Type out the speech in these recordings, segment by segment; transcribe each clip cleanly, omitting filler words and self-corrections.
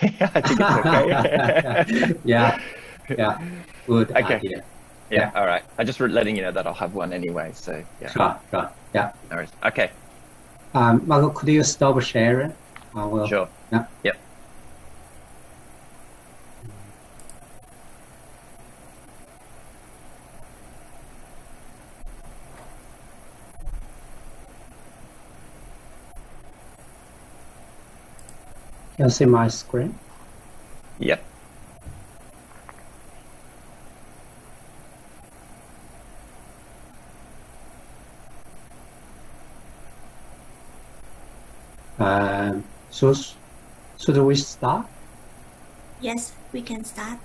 I think it's okay. Yeah, yeah, good Okay. idea. Yeah, all right. I'm just letting you know that I'll have one anyway, so yeah. Sure, yeah. No worries. Okay. Marco, could you stop sharing? Sure. Yeah. Yep. Can you see my screen? Yep. So should we start? Yes, we can start.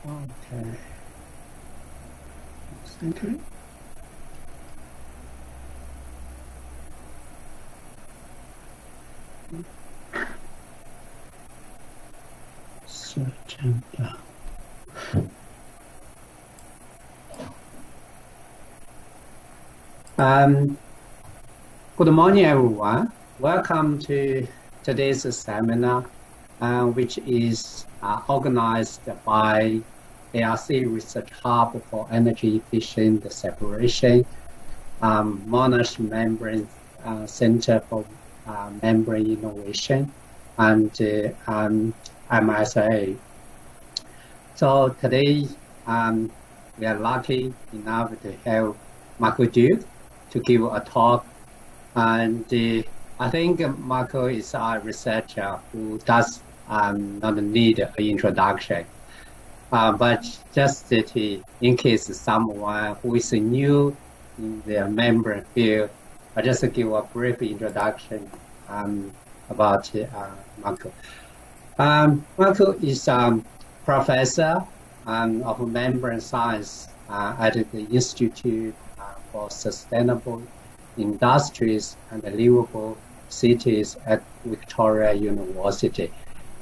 Okay. Thank you. Good morning, everyone. Welcome to today's seminar, which is organized by ARC Research Hub for Energy Efficient Separation, Monash Membrane Center for Membrane Innovation, and MSA. So today, we are lucky enough to have Marco Duke to give a talk. And I think Marco is a researcher who does not need an introduction. But just that in case someone who is new in the membrane field, I just give a brief introduction about Marco. Marco is professor of membrane science at the Institute for Sustainable Industries and Livable Cities at Victoria University.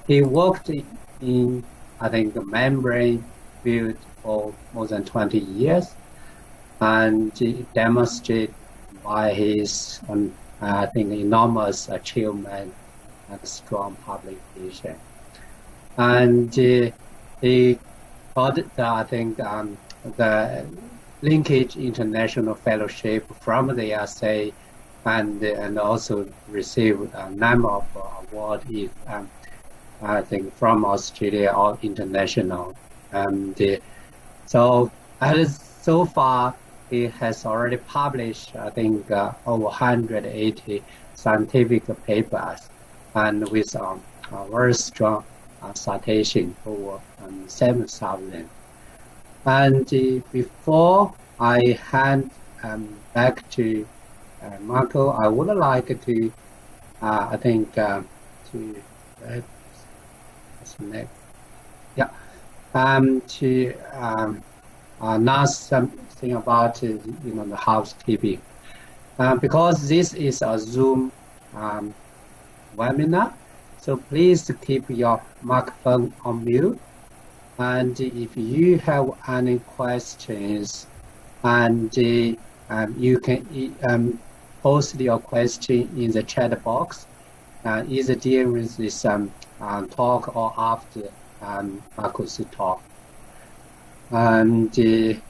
He worked in, I think, the membrane field for more than 20 years, and he demonstrated by his, I think, enormous achievement and strong publication. And he got, I think, the Linkage International Fellowship from the ARC, and also received a number of awards, I think, from Australia or international. And so far, he has already published, I think, over 180 scientific papers, and with a very strong citation, over 7,000. And before I hand back to Marco, I would like to, I think, to announce something about the housekeeping, because this is a Zoom webinar, so please keep your microphone on mute. And if you have any questions, and you can post your question in the chat box, either during this talk or after Marco's talk. And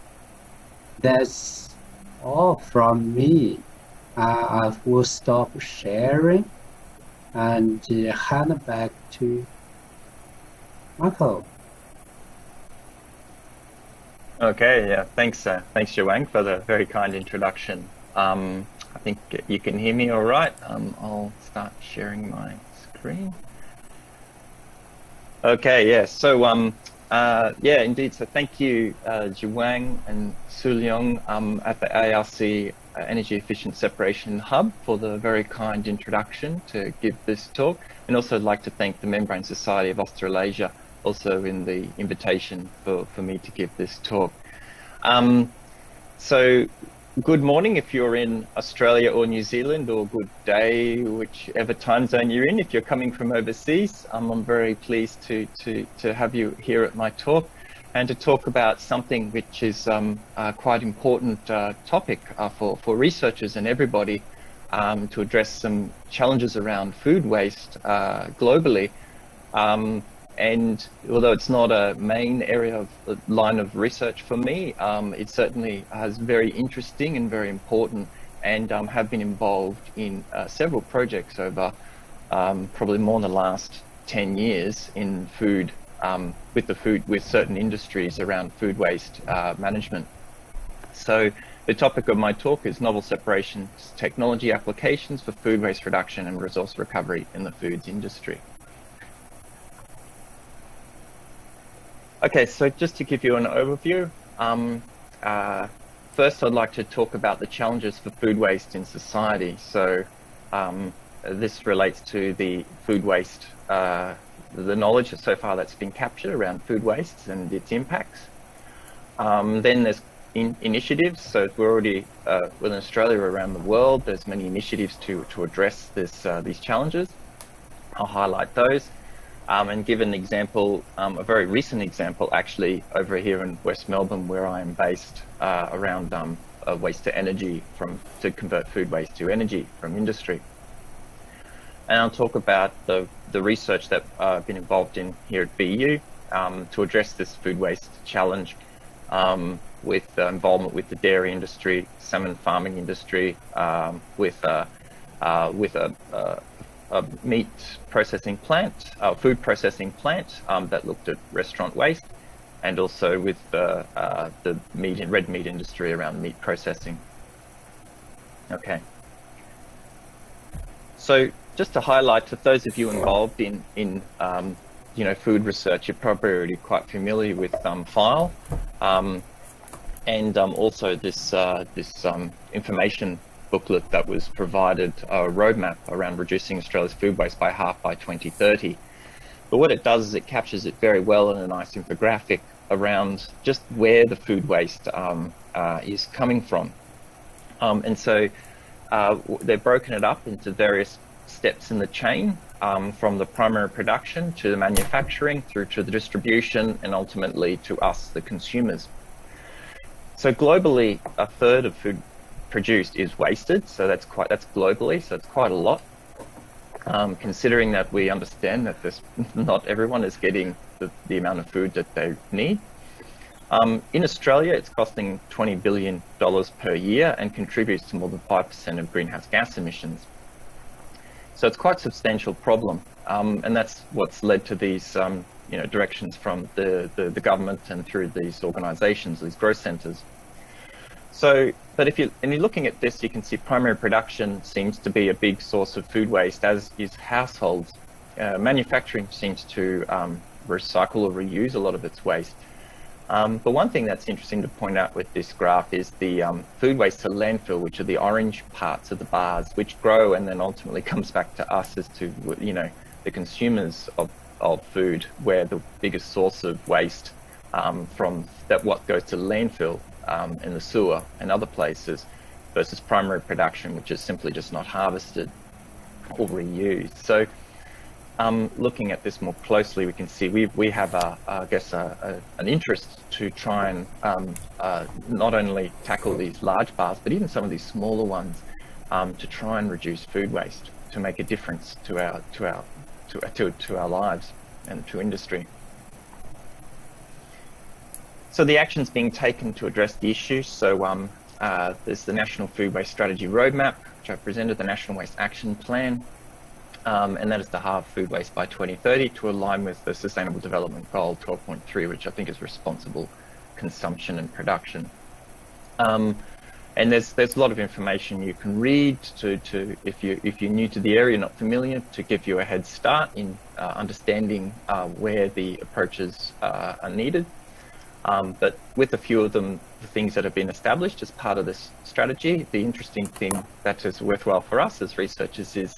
that's all from me. I will stop sharing and hand back to Marco. Okay, yeah, thanks Zhiwang, for the very kind introduction. I think you can hear me all right. I'll start sharing my screen. Okay, yeah, so yeah, indeed, so thank you Zhiwang and Su Leong at the ARC Energy Efficient Separation Hub for the very kind introduction to give this talk, and also I'd like to thank the Membrane Society of Australasia also in the invitation for me to give this talk. So good morning if you're in Australia or New Zealand, or good day, whichever time zone you're in. If you're coming from overseas, I'm very pleased to have you here at my talk, and to talk about something which is quite important topic for researchers and everybody, to address some challenges around food waste globally. And although it's not a main area of line of research for me, it certainly is very interesting and very important, and have been involved in several projects over probably more than the last 10 years in food, with certain industries around food waste management. So the topic of my talk is novel separations technology applications for food waste reduction and resource recovery in the foods industry. Okay, so just to give you an overview, first I'd like to talk about the challenges for food waste in society. So this relates to the food waste, the knowledge so far that's been captured around food waste and its impacts. Then there's initiatives. So we're already within Australia, around the world, there's many initiatives to address these challenges. I'll highlight those. And give an example, a very recent example actually, over here in West Melbourne, where I am based, around waste to energy, to convert food waste to energy from industry. And I'll talk about the research that I've been involved in here at BU to address this food waste challenge, with involvement with the dairy industry, salmon farming industry, with a meat processing plant, food processing plant that looked at restaurant waste, and also with the red meat industry around meat processing. Okay. So just to highlight, to those of you involved in food research, you're probably already quite familiar with FILE, and also this information booklet that was provided, a roadmap around reducing Australia's food waste by half by 2030. But what it does is it captures it very well in a nice infographic around just where the food waste is coming from. And so they've broken it up into various steps in the chain, from the primary production to the manufacturing through to the distribution and ultimately to us, the consumers. So globally, a third of food produced is wasted, so that's globally, so it's quite a lot. Considering that we understand that not everyone is getting the amount of food that they need. In Australia, it's costing $20 billion per year and contributes to more than 5% of greenhouse gas emissions. So it's quite a substantial problem, and that's what's led to these directions from the government and through these organisations, these growth centres. So, but if you're looking at this, you can see primary production seems to be a big source of food waste, as is households. Manufacturing seems to recycle or reuse a lot of its waste. But one thing that's interesting to point out with this graph is the food waste to landfill, which are the orange parts of the bars, which grow and then ultimately comes back to us as to, the consumers of food, where the biggest source of waste what goes to landfill in the sewer and other places, versus primary production, which is simply just not harvested or reused. So looking at this more closely, we can see we have an interest to try and not only tackle these large bars, but even some of these smaller ones, to try and reduce food waste, to make a difference to our lives and to industry. So the actions being taken to address the issue. So there's the National Food Waste Strategy Roadmap, which I presented, the National Waste Action Plan, and that is to halve food waste by 2030 to align with the Sustainable Development Goal 12.3, which I think is responsible consumption and production. And there's a lot of information you can read to if you're new to the area, not familiar, to give you a head start in understanding where the approaches are needed. But with a few of them, the things that have been established as part of this strategy, the interesting thing that is worthwhile for us as researchers is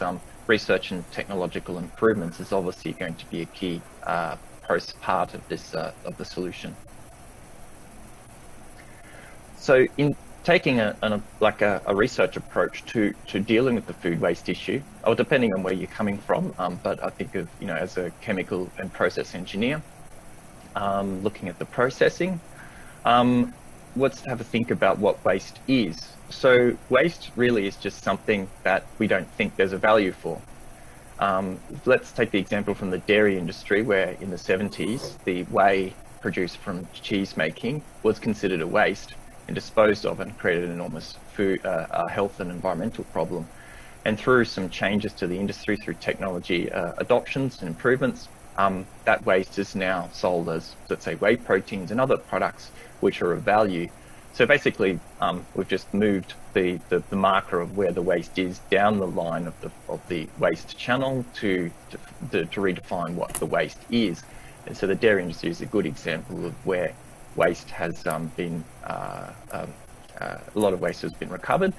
research and technological improvements is obviously going to be a key part of this of the solution. So in taking a research approach to dealing with the food waste issue, or depending on where you're coming from, but I think of as a chemical and process engineer, looking at the processing, let's have a think about what waste is. So waste really is just something that we don't think there's a value for. Let's take the example from the dairy industry, where in the 70s, the whey produced from cheese making was considered a waste and disposed of, and created an enormous food, health and environmental problem. And through some changes to the industry, through technology adoptions and improvements, that waste is now sold as, let's say, whey proteins and other products which are of value. So basically, we've just moved the marker of where the waste is down the line of the waste channel to redefine what the waste is. And so the dairy industry is a good example of where waste has been, a lot of waste has been recovered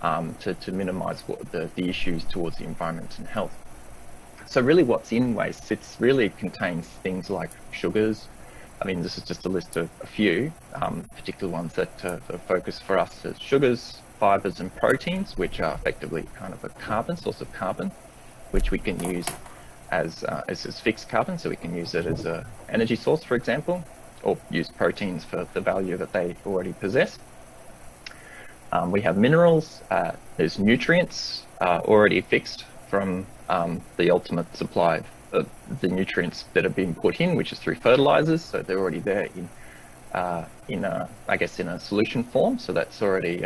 to minimise the issues towards the environment and health. So really what's in waste, it really contains things like sugars. I mean, this is just a list of a few particular ones that focus for us as sugars, fibres and proteins, which are effectively kind of a source of carbon, which we can use as fixed carbon, so we can use it as an energy source, for example, or use proteins for the value that they already possess. We have minerals, there's nutrients already fixed from the ultimate supply of the nutrients that are being put in, which is through fertilizers. So they're already there in a solution form. So that's already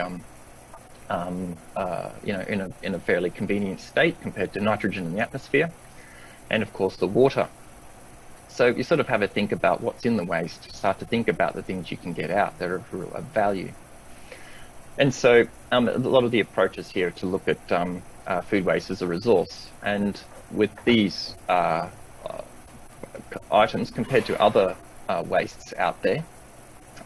in a fairly convenient state compared to nitrogen in the atmosphere, and of course the water. So you sort of have a think about what's in the waste, start to think about the things you can get out that are of value. And so a lot of the approaches here to look at food waste as a resource, and with these items compared to other wastes out there,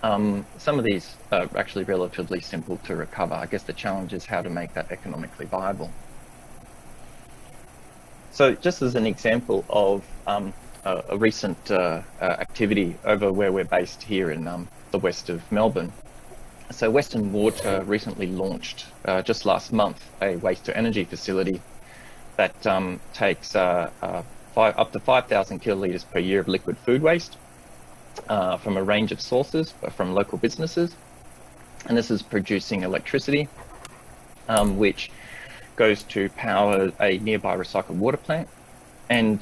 some of these are actually relatively simple to recover. I guess the challenge is how to make that economically viable. So just as an example of a recent activity over where we're based here in the west of Melbourne. So Western Water recently launched, just last month, a waste-to-energy facility that takes up to 5,000 kilolitres per year of liquid food waste from a range of sources, from local businesses. And this is producing electricity, which goes to power a nearby recycled water plant. And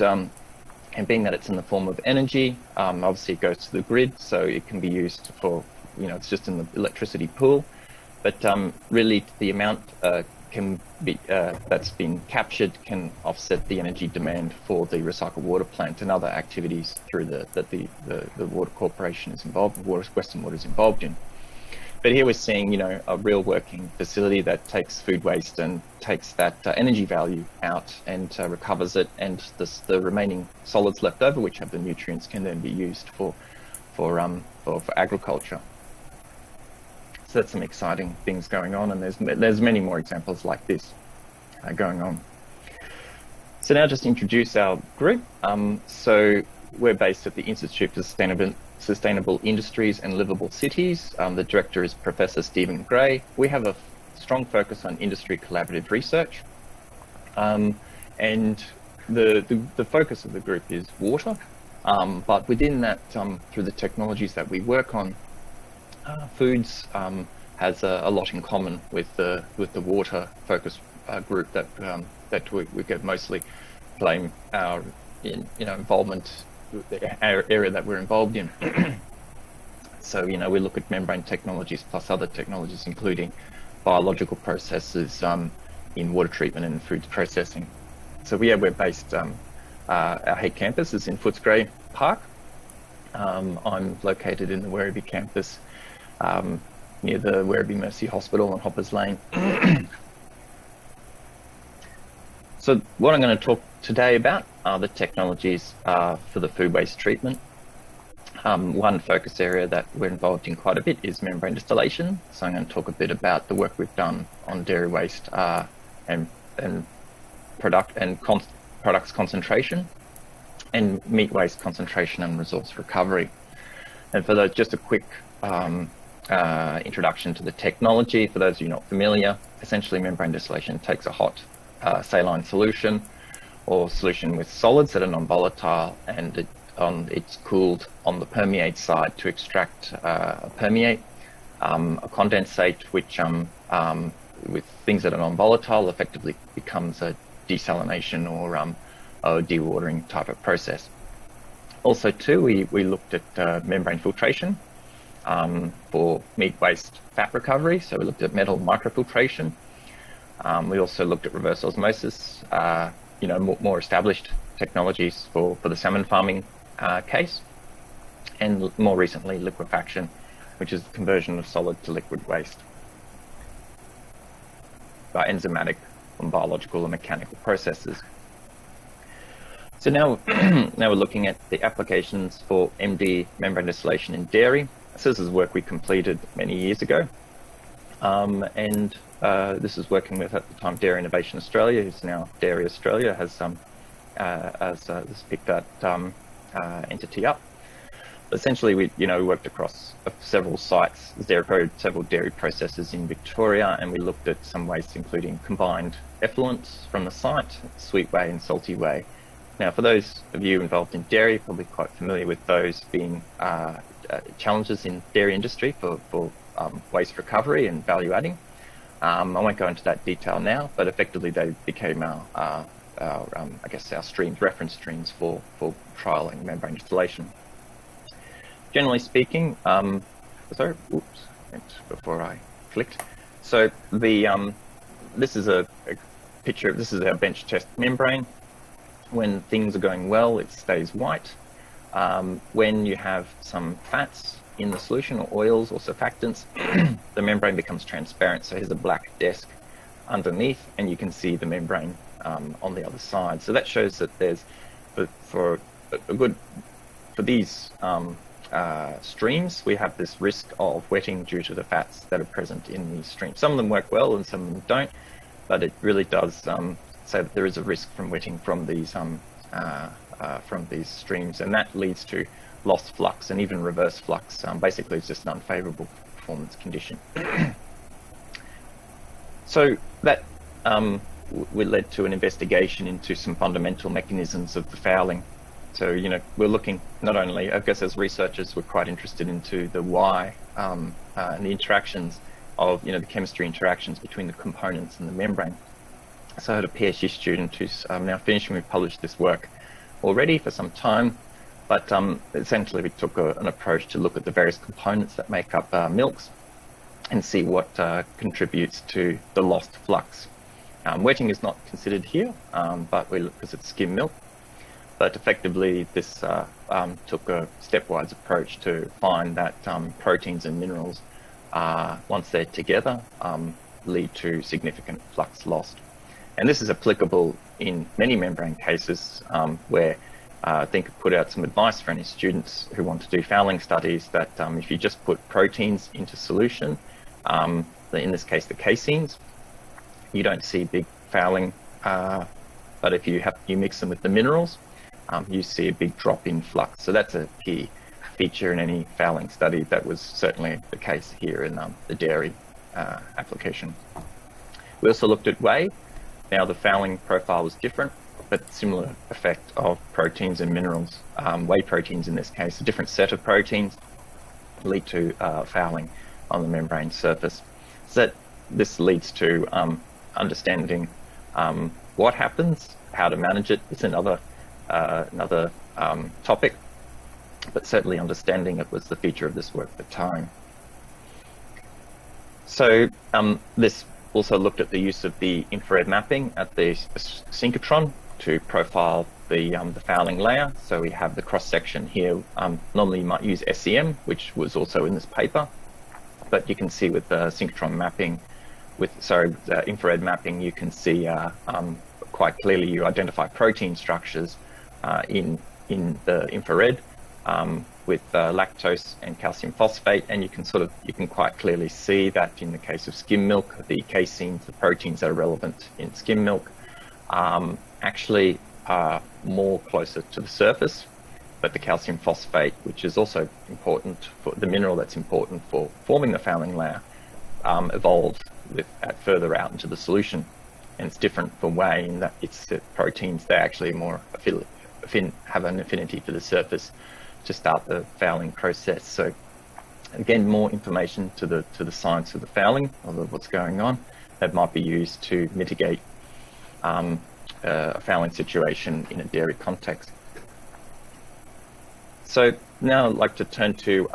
being that it's in the form of energy, obviously it goes to the grid, so it can be used for, it's just in the electricity pool. But really the amount can be that's been captured can offset the energy demand for the recycled water plant and other activities through that the water corporation is involved, Western Water is involved in. But here we're seeing, a real working facility that takes food waste and takes that energy value out and recovers it, and the remaining solids left over, which have the nutrients, can then be used for agriculture. So that's some exciting things going on, and there's many more examples like this going on. So now just introduce our group. So we're based at the Institute for Sustainable Industries and Livable Cities. The director is Professor Stephen Gray. We have a strong focus on industry collaborative research. And the focus of the group is water. But within that, through the technologies that we work on, foods has a lot in common with the water focus group that we could mostly blame our involvement, the area that we're involved in. So we look at membrane technologies plus other technologies, including biological processes in water treatment and food processing. So we're based, our head campus is in Footscray Park. I'm located in the Werribee campus, near the Werribee Mercy Hospital on Hoppers Lane. So what I'm going to talk today about are the technologies for the food waste treatment. One focus area that we're involved in quite a bit is membrane distillation. So I'm going to talk a bit about the work we've done on dairy waste and products concentration, and meat waste concentration and resource recovery. And for those, just a quick introduction to the technology. For those of you not familiar, essentially membrane distillation takes a hot saline solution or solution with solids that are non-volatile, and it's cooled on the permeate side to extract a permeate, a condensate which, with things that are non-volatile, effectively becomes a desalination or a dewatering type of process. Also, too, we looked at membrane filtration for meat waste fat recovery. So we looked at metal microfiltration. We also looked at reverse osmosis, more established technologies for the salmon farming case, and more recently liquefaction, which is the conversion of solid to liquid waste by enzymatic and biological and mechanical processes. So now, now we're looking at the applications for MD membrane distillation in dairy. So this is work we completed many years ago, and this is working with, at the time, Dairy Innovation Australia, who's now Dairy Australia, has picked that entity up. Essentially, we worked across several sites, several dairy processes in Victoria, and we looked at some wastes, including combined effluents from the site, sweet whey and salty whey. Now, for those of you involved in dairy, probably quite familiar with those being challenges in dairy industry for waste recovery and value adding. I won't go into that detail now, but effectively they became our streams, reference streams for trialing membrane distillation. Generally speaking, before I clicked. So this is a picture. This is our bench test membrane. When things are going well, it stays white. When you have some fats in the solution, or oils or surfactants, the membrane becomes transparent. So here's a black desk underneath, and you can see the membrane on the other side. So that shows that there's, for these streams, we have this risk of wetting due to the fats that are present in these streams. Some of them work well and some of them don't, but it really does say that there is a risk from wetting from these streams, and that leads to lost flux and even reverse flux. Basically, it's just an unfavourable performance condition. So that led to an investigation into some fundamental mechanisms of the fouling. So, we're looking not only, I guess as researchers, we're quite interested into the why and the interactions of, the chemistry interactions between the components and the membrane. So I had a PhD student who's now finishing. We've published this work already for some time, but essentially we took an approach to look at the various components that make up milks and see what contributes to the lost flux. Wetting is not considered here, but because it's skim milk. But effectively, this took a stepwise approach to find that proteins and minerals, once they're together, lead to significant flux lost. And this is applicable in many membrane cases where I think I put out some advice for any students who want to do fouling studies that if you just put proteins into solution, in this case the caseins, you don't see big fouling. But if you mix them with the minerals, you see a big drop in flux. So that's a key feature in any fouling study. That was certainly the case here in the dairy application. We also looked at whey. Now the fouling profile was different, but similar effect of proteins and minerals. Whey proteins in this case, a different set of proteins, lead to fouling on the membrane surface. So this leads to understanding what happens, how to manage it. It's another topic, but certainly understanding it was the feature of this work at the time. So this also looked at the use of the infrared mapping at the synchrotron to profile the fouling layer. So we have the cross section here. Normally you might use SEM, which was also in this paper, but you can see with the synchrotron mapping, the infrared mapping, you can see quite clearly you identify protein structures in the infrared with lactose and calcium phosphate, and you can quite clearly see that in the case of skim milk, the caseins, the proteins that are relevant in skim milk, actually are more closer to the surface, but the calcium phosphate, which is also important for the mineral that's important for forming the fouling layer, evolves further out into the solution. And it's different for whey in that it's the proteins, they actually more have an affinity for the surface to start the fouling process. So again, more information to the science of the fouling, or what's going on, that might be used to mitigate a fouling situation in a dairy context. So now I'd like to turn to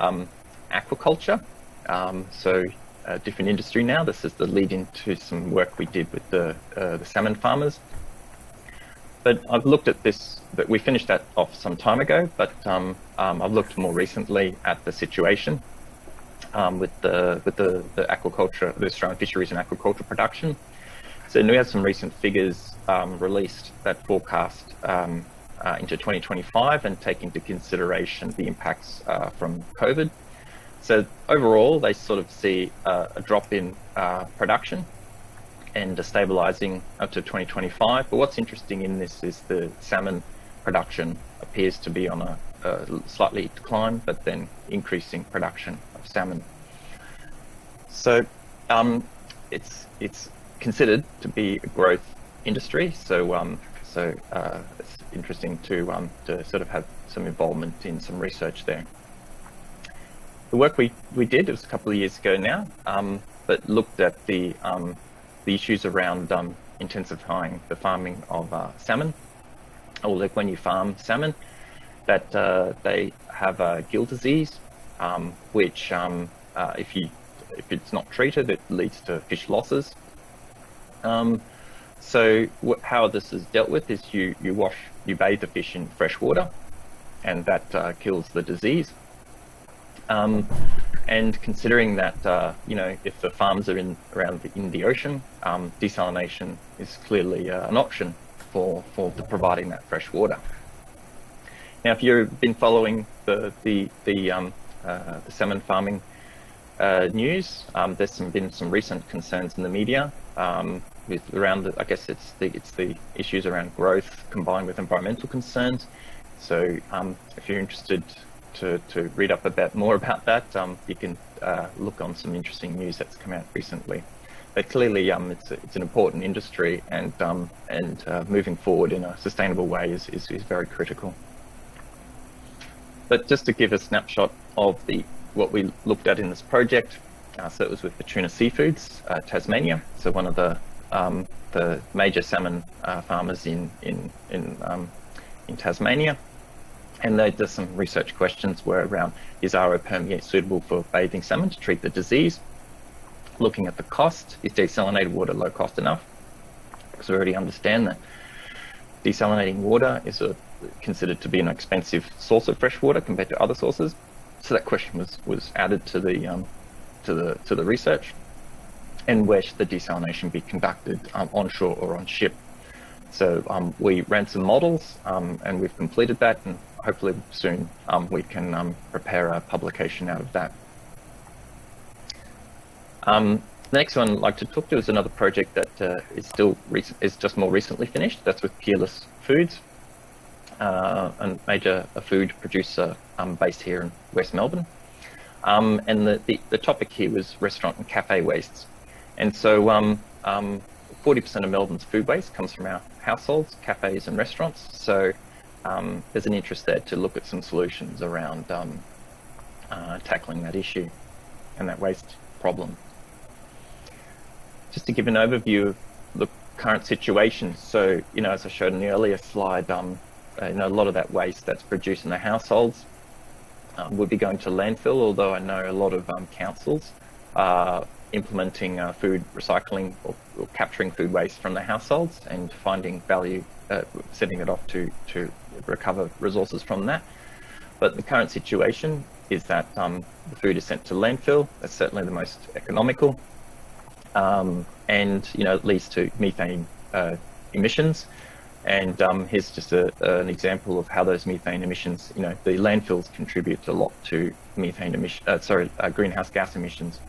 aquaculture. A different industry now. This is the lead into some work we did with the salmon farmers. But I've looked at this, but we finished that off some time ago, but I've looked more recently at the situation with the aquaculture, the Australian fisheries and aquaculture production. So we have some recent figures released that forecast into 2025 and take into consideration the impacts from COVID. So overall, they sort of see a drop in production and a stabilizing up to 2025. But what's interesting in this is the salmon production appears to be on a slightly decline, but then increasing production of salmon. So it's considered to be a growth industry. So it's interesting to sort of have some involvement in some research there. The work we did, it was a couple of years ago now, but looked at the issues around intensifying the farming of salmon, or like when you farm salmon, that they have gill disease, which if it's not treated, it leads to fish losses. So how this is dealt with is you bathe the fish in fresh water, and that kills the disease. And considering that, if the farms are in the ocean, desalination is clearly an option for providing that fresh water. Now, if you've been following the salmon farming news, there's been some recent concerns in the media I guess it's the issues around growth combined with environmental concerns. So if you're interested to read up more about that, you can look on some interesting news that's come out recently. But clearly, it's an important industry, and moving forward in a sustainable way is very critical. But just to give a snapshot of what we looked at in this project, so it was with Fortuna Seafoods, Tasmania. So one of the major salmon farmers in Tasmania. And they did some research questions were around, is RO permeate suitable for bathing salmon to treat the disease? Looking at the cost, is desalinated water low cost enough? Because we already understand that desalinating water is considered to be an expensive source of fresh water compared to other sources. So that question was added to the research. And where should the desalination be conducted, onshore or on ship? So we ran some models, and we've completed that, and hopefully soon we can prepare a publication out of that. The next one I'd like to talk to is another project that is just more recently finished. That's with Peerless Foods, a major food producer based here in West Melbourne. And the topic here was restaurant and cafe wastes. And so 40% of Melbourne's food waste comes from our households, cafes and restaurants. So there's an interest there to look at some solutions around tackling that issue and that waste problem. Just to give an overview of the current situation. So, as I showed in the earlier slide, a lot of that waste that's produced in the households would be going to landfill, although I know a lot of councils are implementing food recycling or capturing food waste from the households and finding value, setting it off to recover resources from that. But the current situation is that the food is sent to landfill. That's certainly the most economical, and it leads to methane emissions. And here's just an example of how those methane emissions, the landfills contribute a lot to methane greenhouse gas emissions.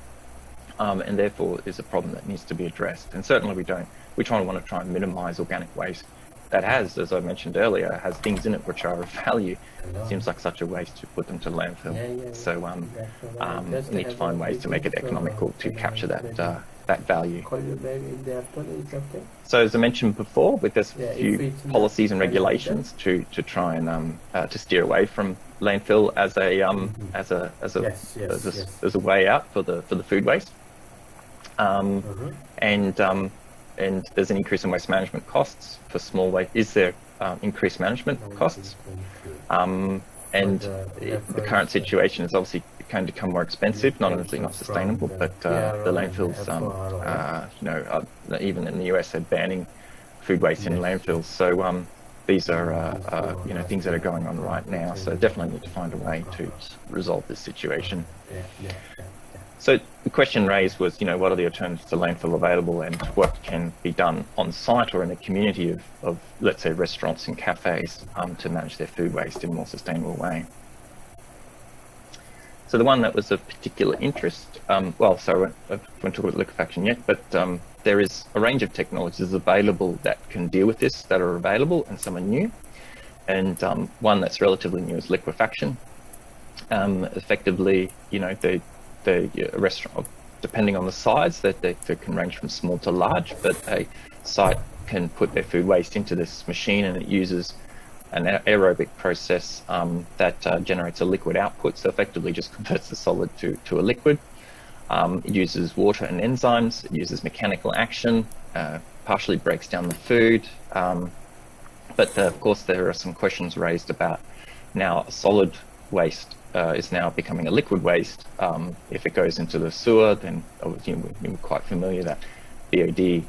And therefore is a problem that needs to be addressed. And certainly we want to try and minimize organic waste that has, as I mentioned earlier, has things in it which are of value. It seems like such a waste to put them to landfill. So we need to find ways to make it economical to capture that that value. Call you back in the afternoon, is okay? So as I mentioned before, with this few policies and not regulations to try and to steer away from landfill as a way out for the food waste, and there's an increase in waste management costs for small waste. Is there increased management costs? And the current situation is obviously going to become more expensive, not only not sustainable, but the landfills, even in the US, they're banning food waste in landfills. So these are, things that are going on right now. So definitely need to find a way to resolve this situation. So the question raised was, what are the alternatives to landfill available, and what can be done on site or in a community of let's say, restaurants and cafes to manage their food waste in a more sustainable way. So the one that was of particular interest, I won't talk about liquefaction yet, but there is a range of technologies available that can deal with this, that are available, and some are new. And one that's relatively new is liquefaction. Effectively, the restaurant, depending on the size, that they can range from small to large, but a site can put their food waste into this machine, and it uses an aerobic process that generates a liquid output. So effectively just converts the solid to a liquid. It uses water and enzymes. It uses mechanical action, partially breaks down the food. But of course, there are some questions raised about now solid waste is now becoming a liquid waste. If it goes into the sewer, then we're quite familiar that BOD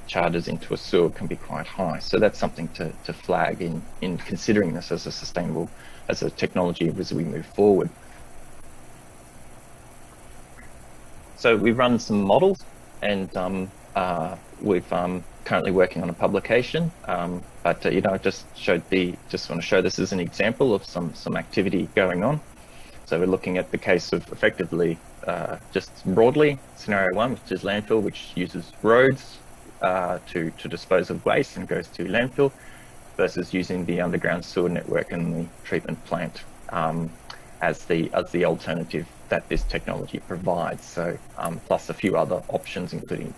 charges into a sewer can be quite high. So that's something to flag in considering this as a technology as we move forward. So we've run some models, and we've currently working on a publication. But I just want to show this as an example of some activity going on. So we're looking at the case of effectively just broadly scenario one, which is landfill, which uses roads to dispose of waste and goes to landfill, versus using the underground sewer network and the treatment plant as the alternative that this technology provides. So plus a few other options, including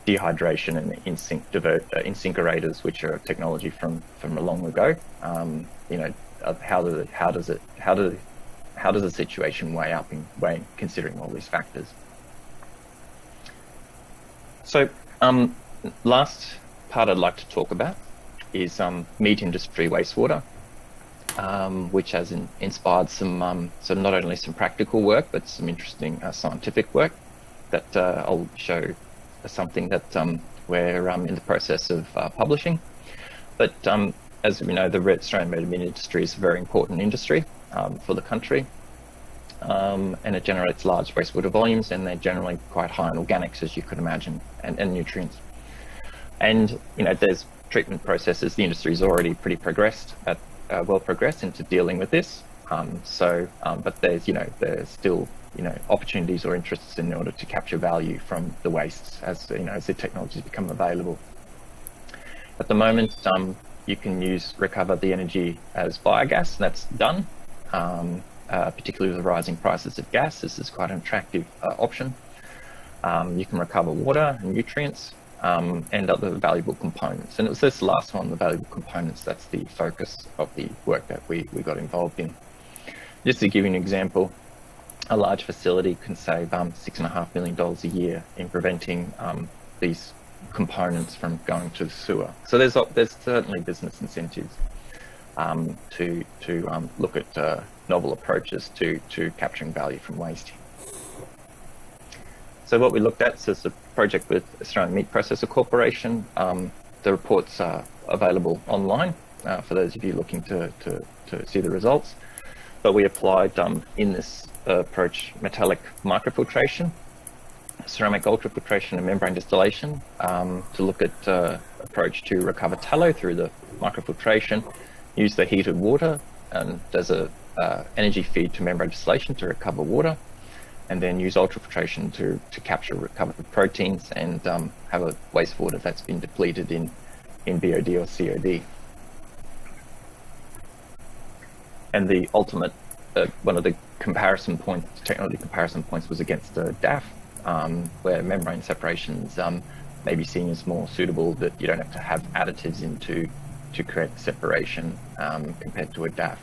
dehydration and incinerators, which are technology from long ago. How does the situation weigh up in considering all these factors? So last part I'd like to talk about is meat industry wastewater, which has inspired some not only some practical work, but some interesting scientific work that I'll show something that we're in the process of publishing. But as we know, the Australian red meat industry is a very important industry for the country, and it generates large wastewater volumes, and they're generally quite high in organics, as you could imagine, and nutrients. And there's treatment processes. The industry is already pretty progressed, well progressed into dealing with this. But there's still opportunities or interests in order to capture value from the wastes as the technologies become available. At the moment, you can recover the energy as biogas, and that's done. Particularly with the rising prices of gas, this is quite an attractive option. You can recover water and nutrients and other valuable components. And it was this last one, the valuable components, that's the focus of the work that we got involved in. Just to give you an example, a large facility can save $6.5 million a year in preventing these components from going to the sewer. So there's certainly business incentives to look at novel approaches to capturing value from waste. So what we looked at is a project with Australian Meat Processor Corporation. The reports are available online for those of you looking to see the results. But we applied in this approach metallic microfiltration, ceramic ultrafiltration, and membrane distillation to look at approach to recover tallow through the microfiltration, use the heated water, and there's a energy feed to membrane distillation to recover water, and then use ultrafiltration to recover the proteins and have a wastewater that's been depleted in BOD or COD. And the ultimate, one of the technology comparison points was against DAF, where membrane separations may be seen as more suitable, that you don't have to have additives into to create separation compared to a DAF.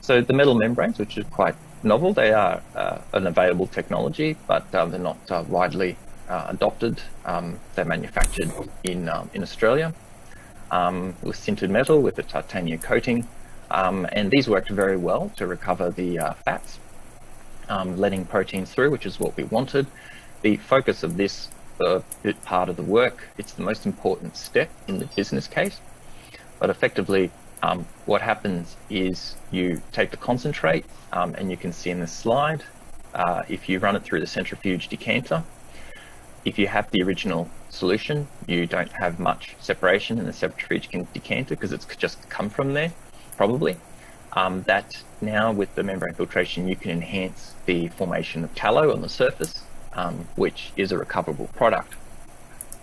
So the metal membranes, which is quite novel, they are an available technology, but they're not widely adopted. They're manufactured in Australia with sintered metal with a titanium coating, and these worked very well to recover the fats, letting proteins through, which is what we wanted. The focus of this bit part of the work, it's the most important step in the business case, but effectively what happens is you take the concentrate, and you can see in the slide, if you run it through the centrifuge decanter, if you have the original solution, you don't have much separation in the centrifuge decanter because it's just come from there, probably. That now with the membrane filtration, you can enhance the formation of tallow on the surface, which is a recoverable product.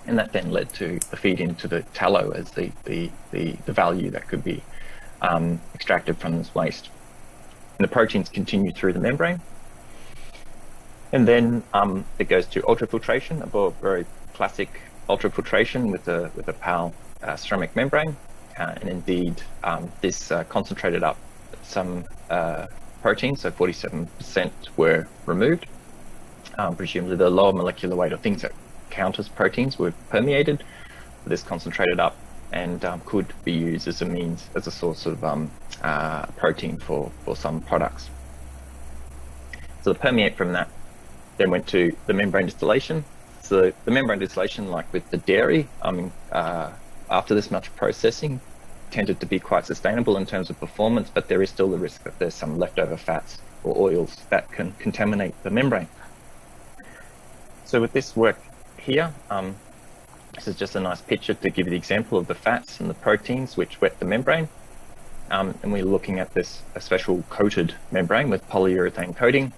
And that then led to the feed into the tallow as the value that could be extracted from this waste. And the proteins continue through the membrane. And then it goes to ultrafiltration, a very classic ultrafiltration with a PAL ceramic membrane. And indeed, this concentrated up some proteins, so 47% were removed. Presumably the lower molecular weight or things that count as proteins were permeated. This concentrated up and could be used as a means, as a source of protein for some products. So the permeate from that then went to the membrane distillation. So the membrane distillation, like with the dairy, after this much processing, tended to be quite sustainable in terms of performance, but there is still the risk that there's some leftover fats or oils that can contaminate the membrane. So with this work here, this is just a nice picture to give you the example of the fats and the proteins which wet the membrane. And we're looking at a special coated membrane with polyurethane coating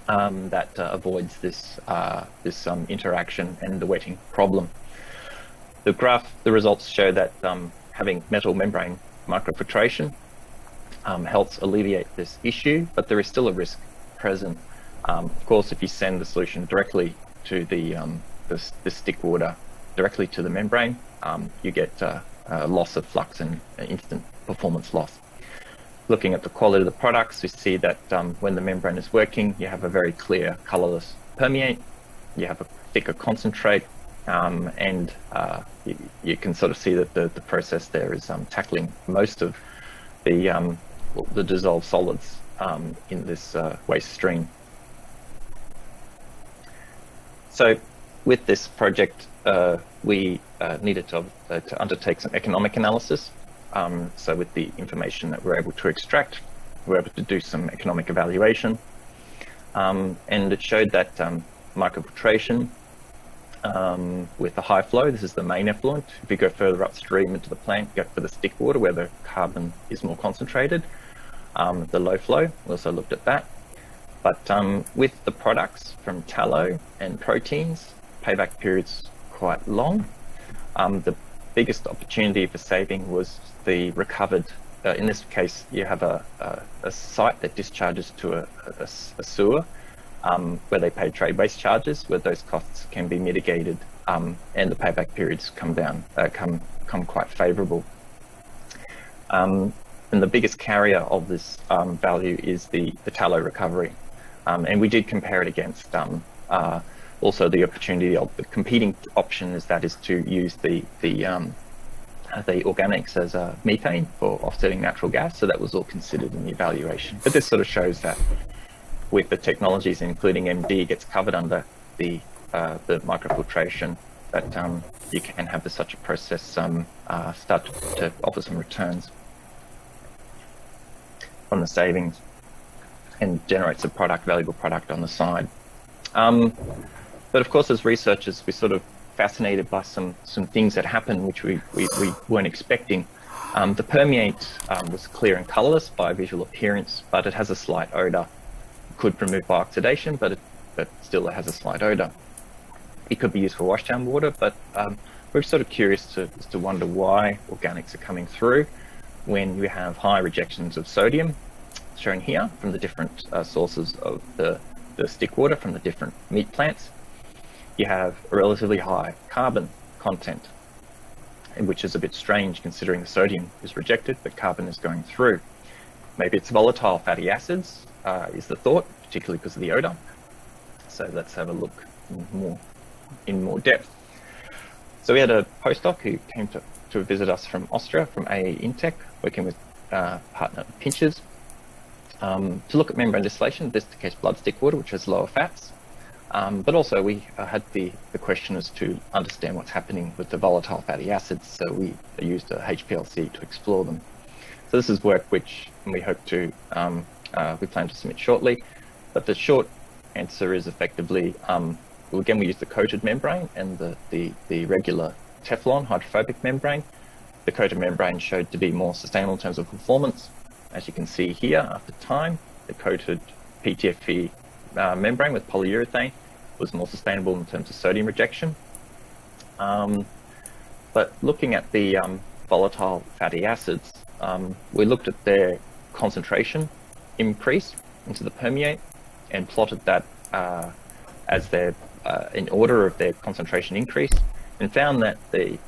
that avoids this interaction and the wetting problem. The graph, the results show that having metal membrane microfiltration helps alleviate this issue, but there is still a risk present. Of course, if you send the solution directly to the stick water directly to the membrane, you get a loss of flux and instant performance loss. Looking at the quality of the products, we see that when the membrane is working, you have a very clear colorless permeate, you have a thicker concentrate, and you can sort of see that the process there is tackling most of the dissolved solids in this waste stream. So with this project, we needed to undertake some economic analysis. So with the information that we're able to extract, we're able to do some economic evaluation. And it showed that microfiltration with the high flow, this is the main effluent. If you go further upstream into the plant, you go for the stick water where the carbon is more concentrated. The low flow, we also looked at that. But with the products from tallow and proteins, payback period's quite long. The biggest opportunity for saving was the recovered, in this case, you have a site that discharges to a sewer where they pay trade waste charges, where those costs can be mitigated, and the payback periods come quite favourable. And the biggest carrier of this value is the tallow recovery. And we did compare it against also the opportunity of the competing option is to use the organics as methane for offsetting natural gas. So that was all considered in the evaluation. But this sort of shows that with the technologies, including MD, gets covered under the microfiltration, that you can have such a process start to offer some returns from the savings and generates a valuable product on the side. But of course, as researchers, we're sort of fascinated by some things that happen which we weren't expecting. The permeate was clear and colorless by visual appearance, but it has a slight odor. It could remove by oxidation, but still it has a slight odor. It could be used for washdown water, but we're sort of curious to wonder why organics are coming through when you have high rejections of sodium, shown here from the different sources of the the stick water from the different meat plants, you have a relatively high carbon content, which is a bit strange considering the sodium is rejected, but carbon is going through. Maybe it's volatile fatty acids, is the thought, particularly because of the odor. So let's have a look in more depth. So we had a postdoc who came to visit us from Austria, from AE Intec, working with partner Pinches, to look at membrane distillation, in this case blood stick water, which has lower fats. But also we had the question as to understand what's happening with the volatile fatty acids, so we used a HPLC to explore them. So this is work which we hope to, we plan to submit shortly, but the short answer is effectively, again, we use the coated membrane and the regular Teflon hydrophobic membrane. The coated membrane showed to be more sustainable in terms of performance. As you can see here, after time, the coated PTFE membrane with polyurethane was more sustainable in terms of sodium rejection. But looking at the volatile fatty acids, we looked at their concentration increase into the permeate and plotted that as their in order of their concentration increase, and found that they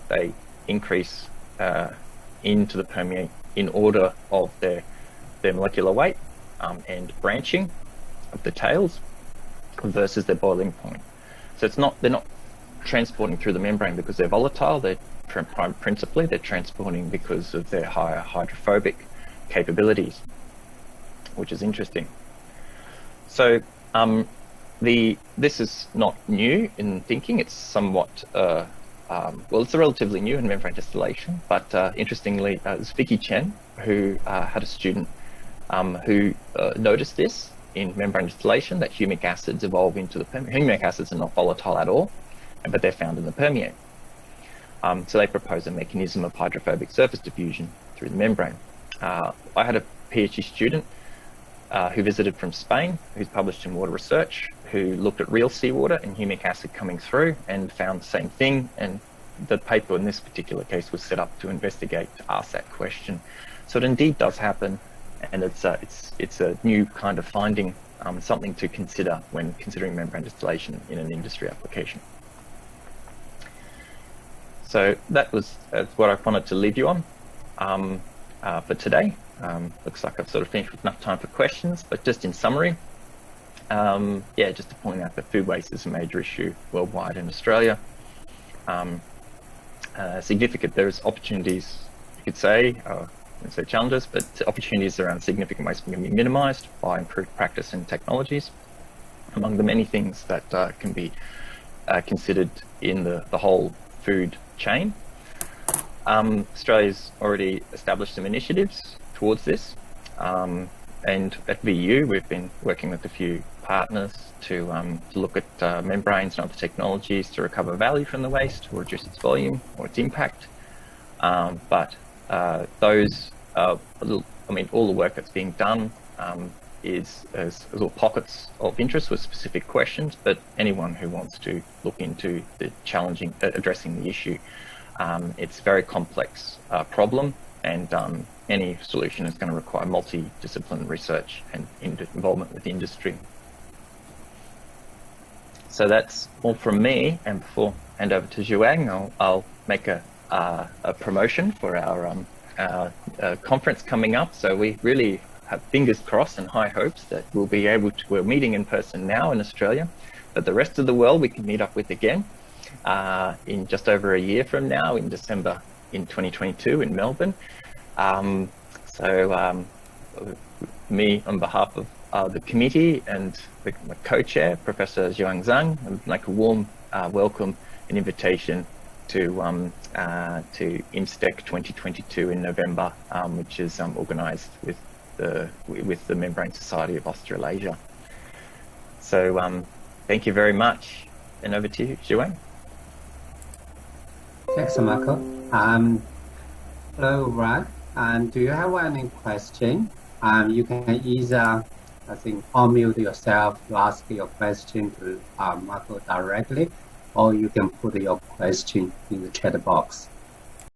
increase into the permeate in order of their molecular weight and branching of the tails versus their boiling point. So they're not transporting through the membrane because they're volatile. They're principally they're transporting because of their higher hydrophobic capabilities, which is interesting. So this is not new in thinking. It's somewhat well, it's relatively new in membrane distillation, but interestingly, it's Vicky Chen who had a student who noticed this in membrane distillation, that humic acids evolve into the permeate. Humic acids are not volatile at all, but they're found in the permeate. So they proposed a mechanism of hydrophobic surface diffusion through the membrane. I had a PhD student who visited from Spain, who's published in Water Research, who looked at real seawater and humic acid coming through and found the same thing. And the paper in this particular case was set up to investigate, to ask that question. So it indeed does happen, and it's a new kind of finding, something to consider when considering membrane distillation in an industry application. So that's what I wanted to leave you on for today. Looks like I've sort of finished with enough time for questions, but just in summary, yeah, just to point out that food waste is a major issue worldwide in Australia. Significant, there's opportunities, you could say, so challenges, but opportunities around significant waste can be minimised by improved practice and technologies. Among the many things that can be considered in the whole food chain. Australia's already established some initiatives towards this, and at VU we've been working with a few partners to look at membranes and other technologies to recover value from the waste or reduce its volume or its impact. But those, I mean, all the work that's being done is little pockets of interest with specific questions, but anyone who wants to look into the challenging, addressing the issue, it's a very complex problem, and any solution is going to require multidisciplinary research and involvement with the industry. So that's all from me, and before I hand over to Zhuang, I'll make a promotion for our conference coming up. So we really have fingers crossed and high hopes that we'll be able to, we're meeting in person now in Australia, but the rest of the world we can meet up with again in just over a year from now, in December in 2022 in Melbourne. Me on behalf of the committee and my co-chair, Professor Zhuang Zhang, I'd like a warm welcome and invitation to IMSTEC 2022 in November, which is organised with the Membrane Society of Australasia. So thank you very much, and over to you, Zhuang. Thanks, Michael. Hello, Ryan. And do you have any question? You can either, I think, unmute yourself to ask your question to Michael directly, or you can put your question in the chat box.